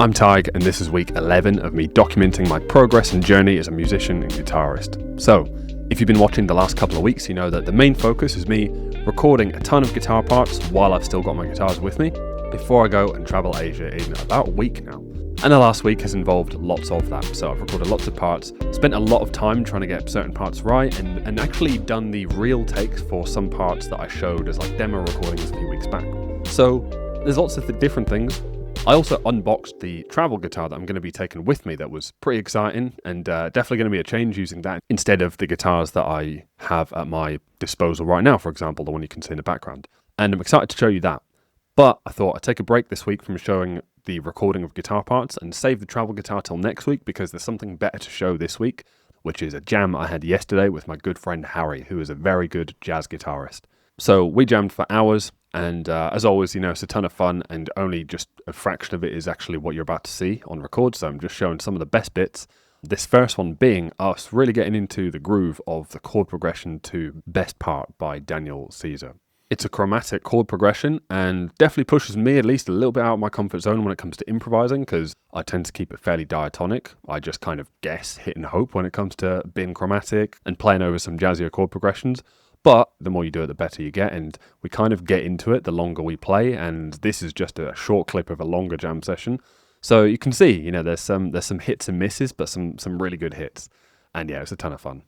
I'm Tig, and this is week 11 of me documenting my progress and journey as a musician and guitarist. So, if you've been watching the last couple of weeks, you know that the main focus is me recording a ton of guitar parts while I've still got my guitars with me, before I go and travel Asia in about a week now. And the last week has involved lots of that, so I've recorded lots of parts, spent a lot of time trying to get certain parts right, and actually done the real takes for some parts that I showed as like demo recordings a few weeks back. So, there's lots of different things. I also unboxed the travel guitar that I'm going to be taking with me. That was pretty exciting, and definitely going to be a change using that instead of the guitars that I have at my disposal right now, for example, the one you can see in the background. And I'm excited to show you that. But I thought I'd take a break this week from showing the recording of guitar parts and save the travel guitar till next week, because there's something better to show this week, which is a jam I had yesterday with my good friend Harry, who is a very good jazz guitarist. So we jammed for hours. And as always, you know, it's a ton of fun, and only just a fraction of it is actually what you're about to see on record. So I'm just showing some of the best bits. This first one being us really getting into the groove of the chord progression to Best Part by Daniel Caesar. It's a chromatic chord progression and definitely pushes me at least a little bit out of my comfort zone when it comes to improvising, because I tend to keep it fairly diatonic. I just kind of guess, hit and hope when it comes to being chromatic and playing over some jazzier chord progressions. But the more you do it, the better you get, and we kind of get into it the longer we play, and this is just a short clip of a longer jam session. So you can see, you know, there's some hits and misses, but some really good hits. And yeah, it's a ton of fun.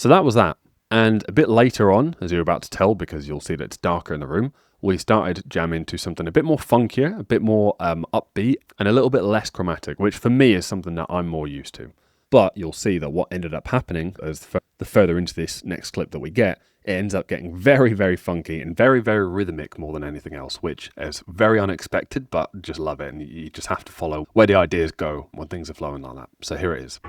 So that was that. And a bit later on, as you're about to tell, because you'll see that it's darker in the room, we started jamming to something a bit more funkier, a bit more upbeat, and a little bit less chromatic, which for me is something that I'm more used to. But you'll see that what ended up happening, as the further into this next clip that we get, it ends up getting very, very funky and very, very rhythmic more than anything else, which is very unexpected, but just love it. And you just have to follow where the ideas go when things are flowing like that. So here it is.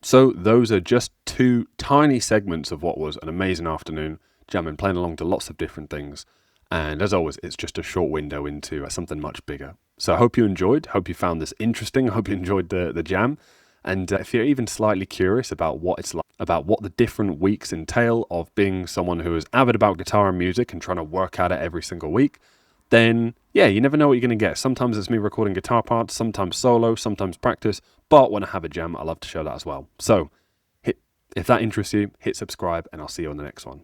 So those are just two tiny segments of what was an amazing afternoon, jamming, playing along to lots of different things. And as always, it's just a short window into something much bigger. So I hope you enjoyed, hope you found this interesting, I hope you enjoyed the jam. And if you're even slightly curious about what it's like, about what the different weeks entail of being someone who is avid about guitar and music and trying to work at it every single week, then yeah, you never know what you're going to get. Sometimes it's me recording guitar parts, sometimes solo, sometimes practice, but when I have a jam, I love to show that as well. So if that interests you, hit subscribe and I'll see you on the next one.